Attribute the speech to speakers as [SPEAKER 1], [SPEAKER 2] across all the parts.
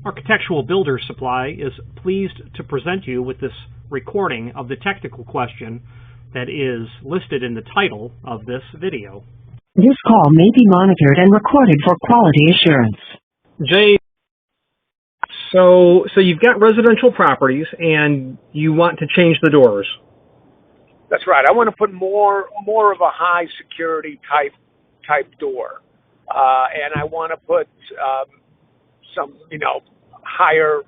[SPEAKER 1] Architectural Builder Supply is pleased to present you with this recording of the technical question that is listed in the title of this video.
[SPEAKER 2] This call may be monitored and recorded for quality assurance.
[SPEAKER 1] Jay, so you've got residential properties and you want to change the doors.
[SPEAKER 3] That's right. I want to put more of a high security type door, and I want to put some, higher,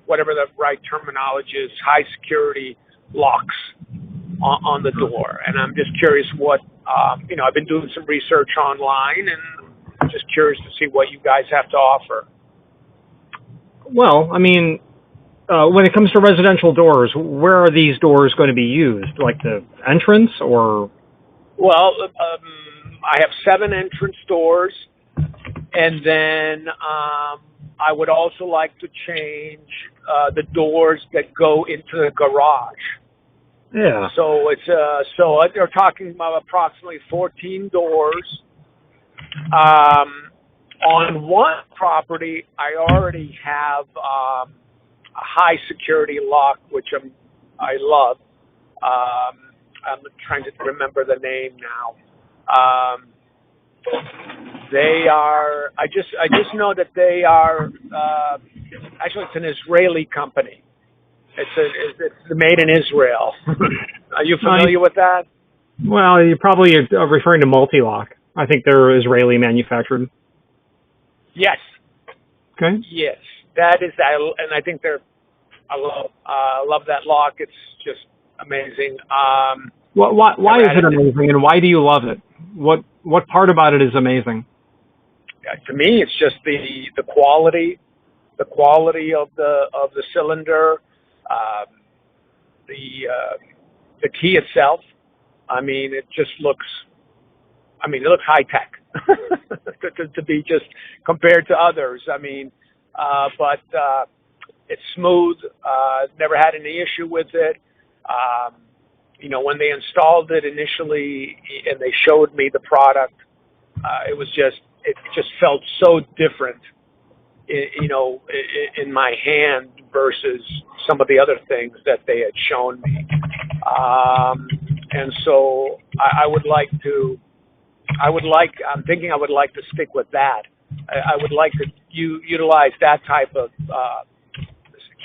[SPEAKER 3] whatever the right terminology is, high security locks on the door. And I'm just curious what, I've been doing some research online, and I'm just curious to see what you guys have to offer.
[SPEAKER 1] Well, when it comes to residential doors, where are these doors going to be used? Like the entrance or?
[SPEAKER 3] Well, I have 7 entrance doors. And then I would also like to change the doors that go into the garage.
[SPEAKER 1] Yeah.
[SPEAKER 3] So it's they're talking about approximately 14 doors. On one property, I already have a high security lock, which I love. I'm trying to remember the name now. They are. I just know that they are. Actually, it's an Israeli company. It's made in Israel. Are you familiar with that?
[SPEAKER 1] Well, you're probably referring to Mul T Lock. I think they're Israeli manufactured.
[SPEAKER 3] Yes.
[SPEAKER 1] Okay.
[SPEAKER 3] Yes, that is that, and I think they're. I love that lock. It's just amazing.
[SPEAKER 1] Why is it amazing, and why do you love it? What part about it is amazing?
[SPEAKER 3] To me, it's just the quality of the cylinder, the key itself. It just looks. It looks high tech to be just compared to others. But it's smooth. Never had any issue with it. When they installed it initially and they showed me the product, it just felt so different, in my hand versus some of the other things that they had shown me. And so I'm thinking I would like to stick with that. I would like to utilize that type of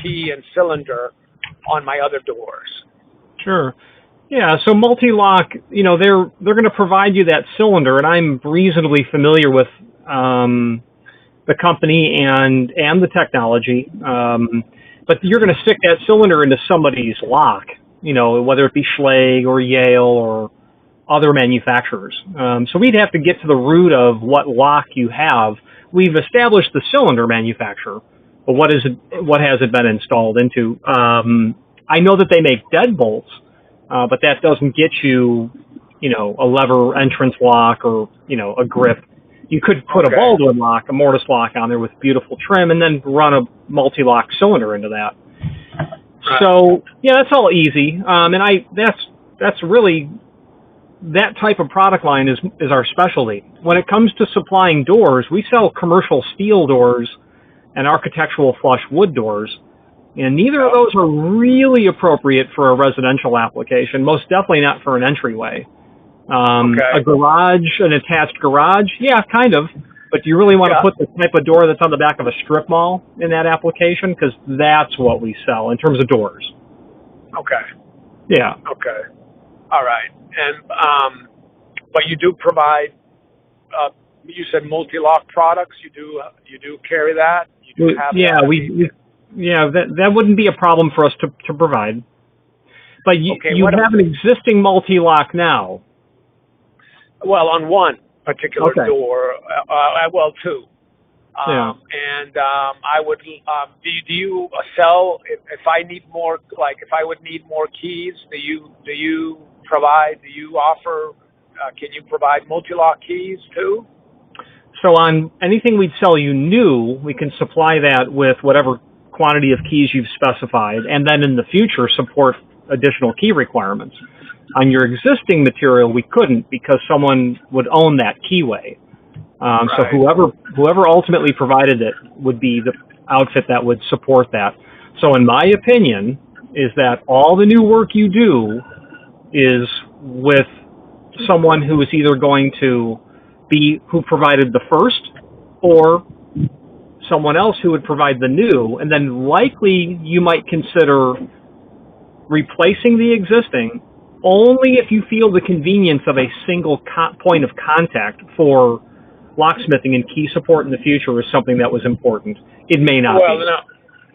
[SPEAKER 3] key and cylinder on my other doors.
[SPEAKER 1] Sure. Yeah, so Mul T Lock, they're going to provide you that cylinder, and I'm reasonably familiar with the company and the technology. But you're going to stick that cylinder into somebody's lock, whether it be Schlage or Yale or other manufacturers. So we'd have to get to the root of what lock you have. We've established the cylinder manufacturer, but what has it been installed into? I know that they make deadbolts. But that doesn't get you, a lever entrance lock or, a grip. You could put a Baldwin lock, a mortise lock on there with beautiful trim and then run a Mul T Lock cylinder into that. Right. So, yeah, that's all easy. And that's really, that type of product line is our specialty. When it comes to supplying doors, we sell commercial steel doors and architectural flush wood doors. And neither of those are really appropriate for a residential application, most definitely not for an entryway. A garage, an attached garage, yeah, kind of. But do you really want to put the type of door that's on the back of a strip mall in that application? Because that's what we sell in terms of doors.
[SPEAKER 3] Okay.
[SPEAKER 1] Yeah.
[SPEAKER 3] Okay. All right. And but you do provide. You said Mul T Lock products. You do carry that. You do have.
[SPEAKER 1] Yeah,
[SPEAKER 3] that.
[SPEAKER 1] Yeah, that wouldn't be a problem for us to provide. But you have an existing Mul T Lock now.
[SPEAKER 3] Well, on one particular door, two. And I would. Do you sell if I need more? Like if I would need more keys, do you provide? Do you offer? Can you provide Mul T Lock keys too?
[SPEAKER 1] So on anything we'd sell you new, we can supply that with whatever quantity of keys you've specified, and then in the future support additional key requirements. On your existing material, we couldn't because someone would own that keyway. So
[SPEAKER 3] Right.
[SPEAKER 1] whoever ultimately provided it would be the outfit that would support that. So in my opinion, is that all the new work you do is with someone who is either going to be who provided the first, or someone else who would provide the new, and then likely you might consider replacing the existing only if you feel the convenience of a single point of contact for locksmithing and key support in the future is something that was important. It may not
[SPEAKER 3] Well,
[SPEAKER 1] be.
[SPEAKER 3] no.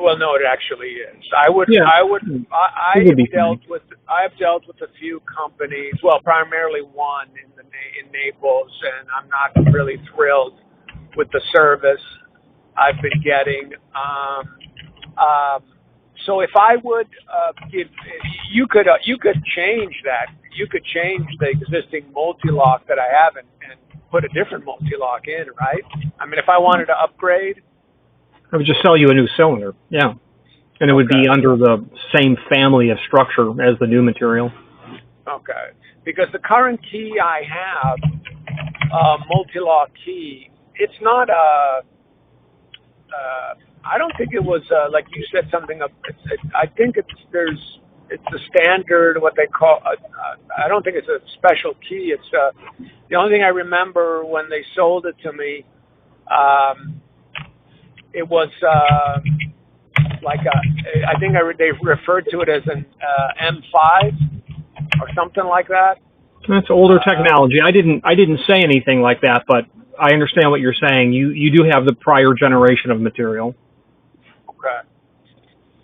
[SPEAKER 3] Well, no, it actually is. I would.
[SPEAKER 1] Yeah,
[SPEAKER 3] I would.
[SPEAKER 1] it would be fine.
[SPEAKER 3] I have dealt with a few companies. Well, primarily one in Naples, and I'm not really thrilled with the service I've been getting. So if I would give, you could change that. You could change the existing multi-lock that I have and put a different multi-lock in, right? I mean, if I wanted to upgrade.
[SPEAKER 1] I would just sell you a new cylinder, yeah. And it would be under the same family of structure as the new material.
[SPEAKER 3] Okay. Because the current key I have, multi-lock key, it's not a, I don't think it was, like you said, something of, I think it's a standard, what they call, I don't think it's a special key. It's, the only thing I remember when they sold it to me, it was like I think they referred to it as an M5 or something like that.
[SPEAKER 1] That's older technology. I didn't say anything like that, but I understand what you're saying. You do have the prior generation of material.
[SPEAKER 3] Okay.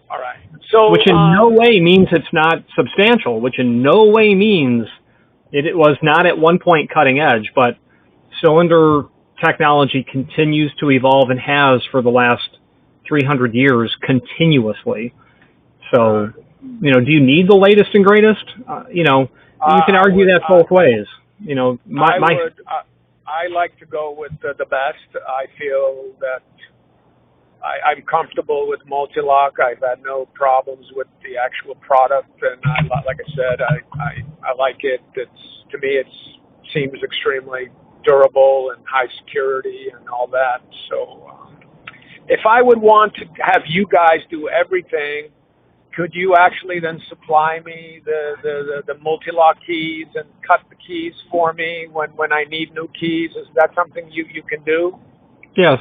[SPEAKER 3] All right. So
[SPEAKER 1] which in no way means it's not substantial. Which in no way means it was not at one point cutting edge, but cylinder technology continues to evolve and has for the last 300 years continuously. So, do you need the latest and greatest? You can argue that both ways.
[SPEAKER 3] I like to go with the best. I feel that I'm comfortable with multi-lock. I've had no problems with the actual product, and like I said, I like it. To me, it seems extremely durable and high security and all that. So if I would want to have you guys do everything, could you actually then supply me the multi-lock keys and cut the keys for me when I need new keys? Is that something you can do?
[SPEAKER 1] Yes.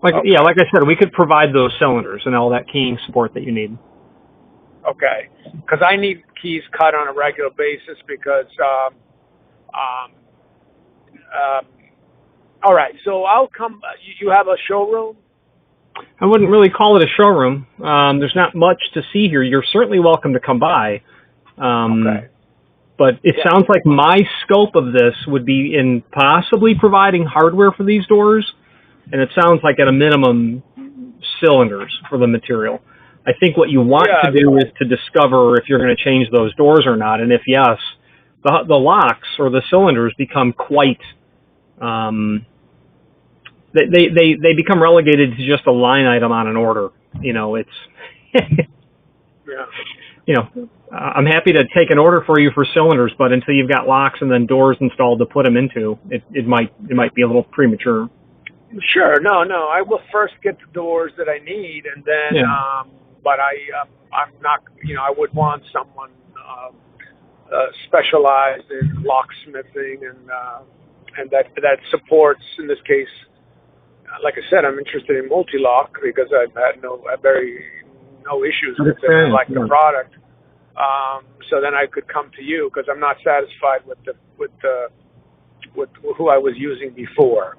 [SPEAKER 1] Like I said, we could provide those cylinders and all that keying support that you need.
[SPEAKER 3] Okay, because I need keys cut on a regular basis because all right, so I'll come. You have a showroom?
[SPEAKER 1] I wouldn't really call it a showroom. There's not much to see here. You're certainly welcome to come by.
[SPEAKER 3] Okay.
[SPEAKER 1] But it sounds like my scope of this would be in possibly providing hardware for these doors, and it sounds like at a minimum cylinders for the material. I think what you want to do is to discover if you're going to change those doors or not, and if yes, the locks or the cylinders become quite they become relegated to just a line item on an order. I'm happy to take an order for you for cylinders, but until you've got locks and then doors installed to put them into, it might be a little premature.
[SPEAKER 3] Sure. No. I will first get the doors that I need, and then. Yeah. But I'm not. I would want someone specialized in locksmithing and that supports. In this case, like I said, I'm interested in multi-lock because I've had no issues with it. I like the product. So then I could come to you because I'm not satisfied with who I was using before.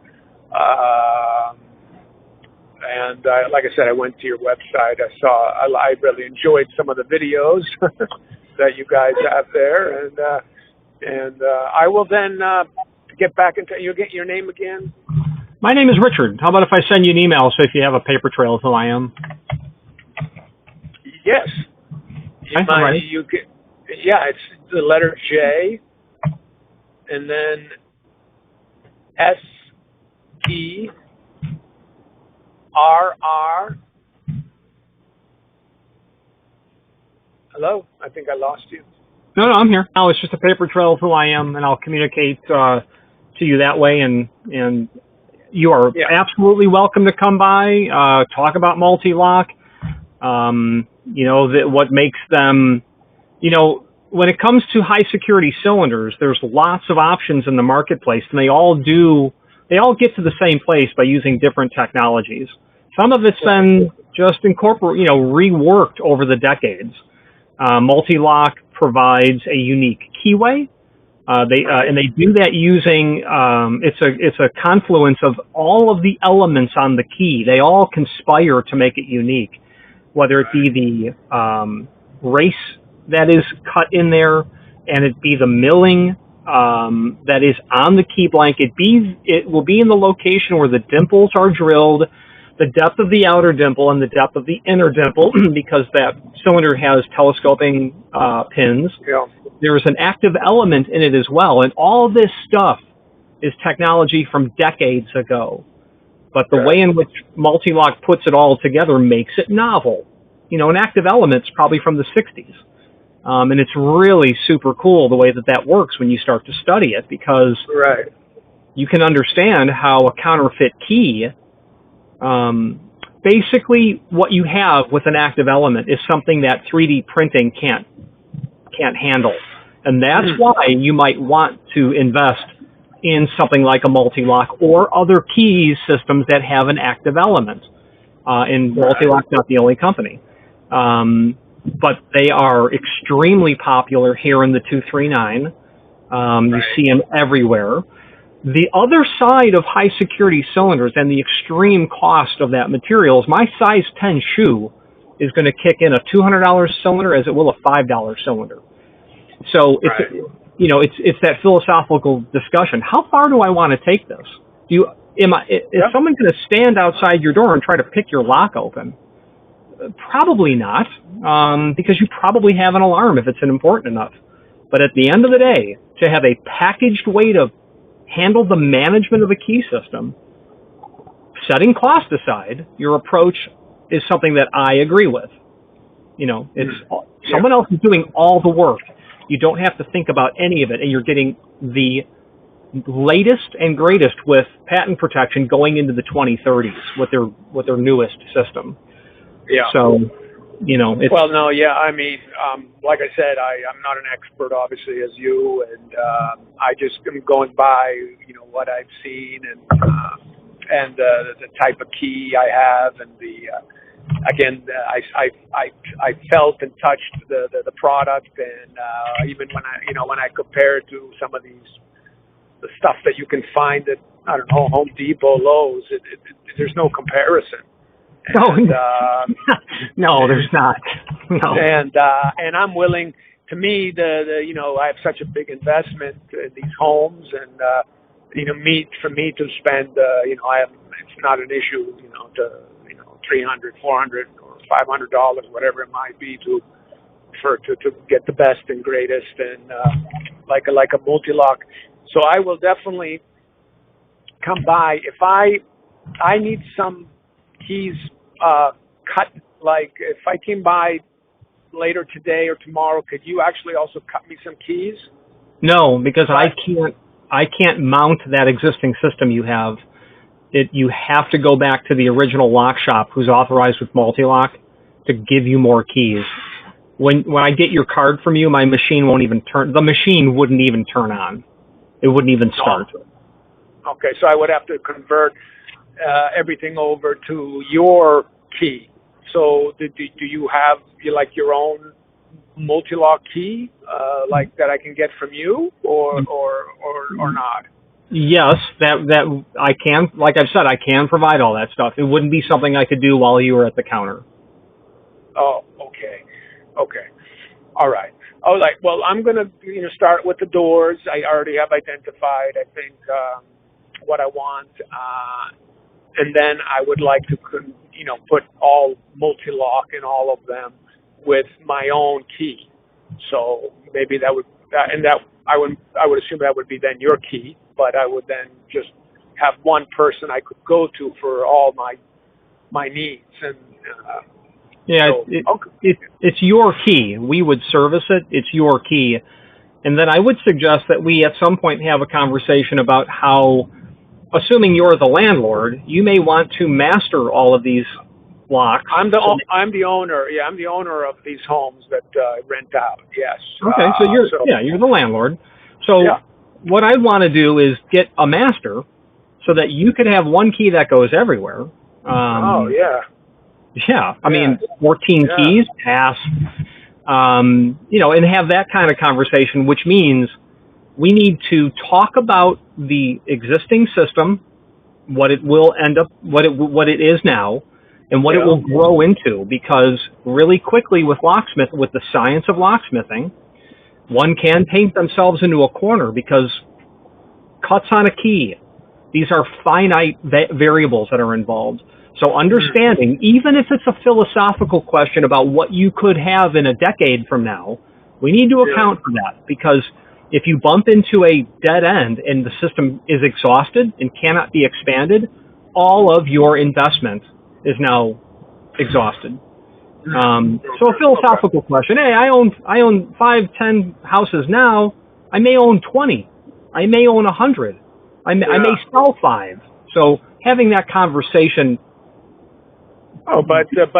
[SPEAKER 3] And like I said, I went to your website. I really enjoyed some of the videos that you guys have there, and I will then get back into. You get your name again?
[SPEAKER 1] My name is Richard. How about if I send you an email so if you have a paper trail of who I am?
[SPEAKER 3] Yes.
[SPEAKER 1] Right.
[SPEAKER 3] It's the letter J, and then SERR. Hello? I think I lost you.
[SPEAKER 1] No, I'm here. No, it's just a paper trail of who I am, and I'll communicate to you that way, and you are
[SPEAKER 3] Yeah.
[SPEAKER 1] absolutely welcome to come by, talk about Mul T Lock. What makes them, when it comes to high security cylinders, there's lots of options in the marketplace, and they all get to the same place by using different technologies. Some of it's been just reworked over the decades. Mul T Lock provides a unique keyway. And they do that using it's a confluence of all of the elements on the key. They all conspire to make it unique, whether it be the race that is cut in there, and it be the milling that is on the key blank. It will be in the location where the dimples are drilled, the depth of the outer dimple and the depth of the inner dimple, because that cylinder has telescoping pins.
[SPEAKER 3] Yeah.
[SPEAKER 1] There's an active element in it as well, and all this stuff is technology from decades ago. But the way in which Mul T Lock puts it all together makes it novel. An active element's probably from the 60s. And it's really super cool the way that works when you start to study it, because you can understand how a counterfeit key, basically what you have with an active element is something that 3D printing can't handle. And that's why you might want to invest in something like a Mul T Lock or other key systems that have an active element. And Mul T Lock's not the only company. But they are extremely popular here in the 239. You see them everywhere. The other side of high security cylinders and the extreme cost of that material is my size 10 shoe is going to kick in a $200 cylinder as it will a $5 cylinder. So it's that philosophical discussion. How far do I want to take this? Is someone going to stand outside your door and try to pick your lock open? Probably not, because you probably have an alarm if it's important enough. But at the end of the day, to have a packaged way to handle the management of a key system, setting cost aside, your approach is something that I agree with. Someone else is doing all the work. You don't have to think about any of it, and you're getting the latest and greatest with patent protection going into the 2030s with their newest system.
[SPEAKER 3] Yeah.
[SPEAKER 1] So,
[SPEAKER 3] I mean, like I said, I'm not an expert, obviously, as you, and I just am going by, what I've seen and the type of key I have, and I felt and touched the product, and even when I compare it to some of the stuff that you can find at, I don't know, Home Depot, Lowe's, there's no comparison. And,
[SPEAKER 1] no, there's not. No.
[SPEAKER 3] And I'm willing. To me, I have such a big investment in these homes, and for me to spend, it's not an issue, to $300, $400, or $500, whatever it might be, to get the best and greatest, and like a Mul T Lock. So I will definitely come by if I need some keys cut. Like if I came by later today or tomorrow, could you actually also cut me some keys?
[SPEAKER 1] No, because I can't mount that existing system you have. You have to go back to the original lock shop who's authorized with Mul T Lock to give you more keys. When I get your card from you, my machine won't even turn. The machine wouldn't even turn on. It wouldn't even start.
[SPEAKER 3] Okay, so I would have to convert everything over to your key. So do you have your own Mul T Lock key, like that I can get from you, or not?
[SPEAKER 1] Yes, that I can. Like I've said, I can provide all that stuff. It wouldn't be something I could do while you were at the counter.
[SPEAKER 3] Oh, okay, all right. All right. Well, I'm gonna start with the doors. I already have identified, I think, what I want, and then I would like to put all Mul T Lock in all of them with my own key. So maybe I would assume that would be then your key, but I would then just have one person I could go to for all my needs. And it's your key. We would service it. It's your key,
[SPEAKER 1] And then I would suggest that we at some point have a conversation about how, assuming you're the landlord, you may want to master all of these locks.
[SPEAKER 3] I'm the owner. Yeah, I'm the owner of these homes that rent out. Yes.
[SPEAKER 1] Okay, so you're the landlord. So what I'd want to do is get a master so that you could have one key that goes everywhere. Yeah, I mean, 14 keys, pass, and have that kind of conversation, which means we need to talk about the existing system, what it will end up, what it is now, and what it will grow into, because really quickly with the science of locksmithing, one can paint themselves into a corner because cuts on a key, these are finite variables that are involved. So understanding, even if it's a philosophical question about what you could have in a decade from now, we need to account for that, because if you bump into a dead end and the system is exhausted and cannot be expanded, all of your investment is now exhausted. So a philosophical question. Hey, I own 5, 10 houses now. I may own 20. I may own 100. I may sell 5. So having that conversation.
[SPEAKER 3] Oh, but it's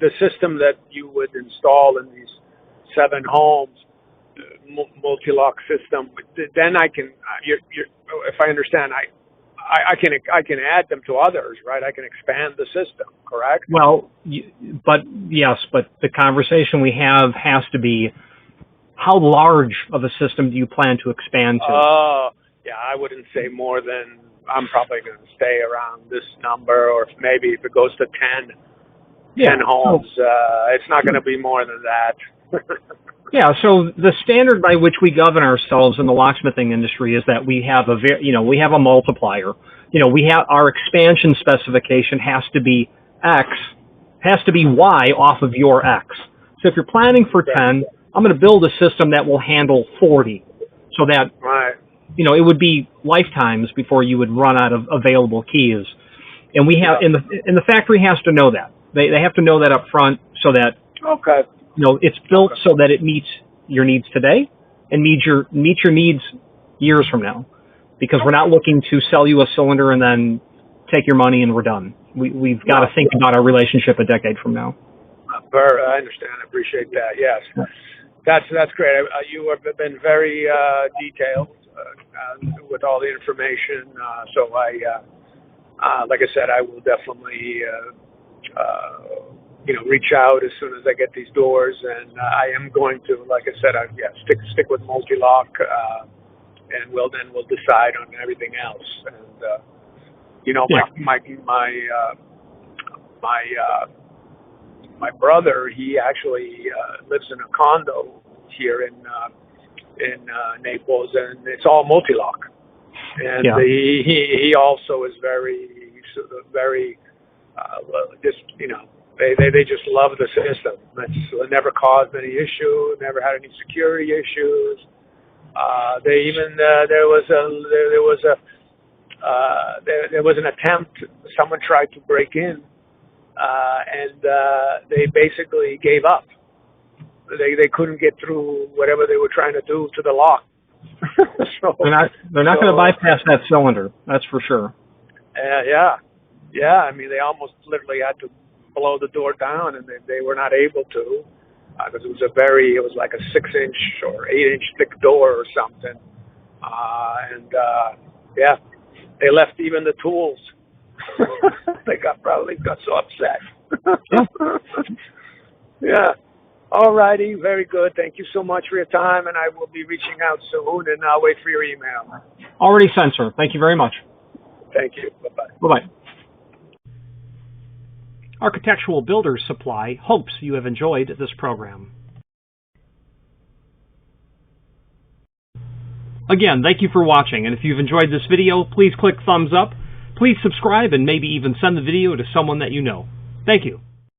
[SPEAKER 3] the system that you would install in these 7 homes, multi-lock system. Then I can, if I understand, I can add them to others, right? I can expand the system, correct?
[SPEAKER 1] Well, but the conversation we have has to be, how large of a system do you plan to expand to?
[SPEAKER 3] Oh, yeah, I wouldn't say more than, I'm probably going to stay around this number, or maybe if it goes to 10 homes, it's not going to be more than that.
[SPEAKER 1] Yeah, so the standard by which we govern ourselves in the locksmithing industry is that we have we have a multiplier. We have our expansion specification has to be X, has to be Y off of your X. So if you're planning for 10, I'm going to build a system that will handle 40, so that it would be lifetimes before you would run out of available keys. And we have, and the factory has to know that. They have to know that up front, so that it's built so that it meets your needs today and meets your needs years from now. Because we're not looking to sell you a cylinder and then take your money and we're done. We've got to think about our relationship a decade from now.
[SPEAKER 3] I understand. I appreciate that. Yes, that's great. You have been very detailed with all the information. So like I said, I will definitely reach out as soon as I get these doors, and I am going to, like I said, stick with multi-lock, and we'll decide on everything else. And my brother, he actually lives in a condo here in Naples, and it's all multi-lock. And he also is very they just love the system. It never caused any issue, never had any security issues. There was an attempt. Someone tried to break in, and they basically gave up. They couldn't get through whatever they were trying to do to the lock. So,
[SPEAKER 1] they're not going to bypass that cylinder. That's for sure.
[SPEAKER 3] Yeah. I mean, they almost literally had to blow the door down, and they were not able to, because it was like a 6-inch or 8-inch thick door or something. They left even the tools. They probably got so upset. Yeah. All righty. Very good. Thank you so much for your time, and I will be reaching out soon, and I'll wait for your email.
[SPEAKER 1] Already sent, sir. Thank you very much.
[SPEAKER 3] Thank you. Bye-bye.
[SPEAKER 1] Bye-bye. Architectural Builders Supply hopes you have enjoyed this program. Again, thank you for watching, and if you've enjoyed this video, please click thumbs up, please subscribe, and maybe even send the video to someone that you know. Thank you.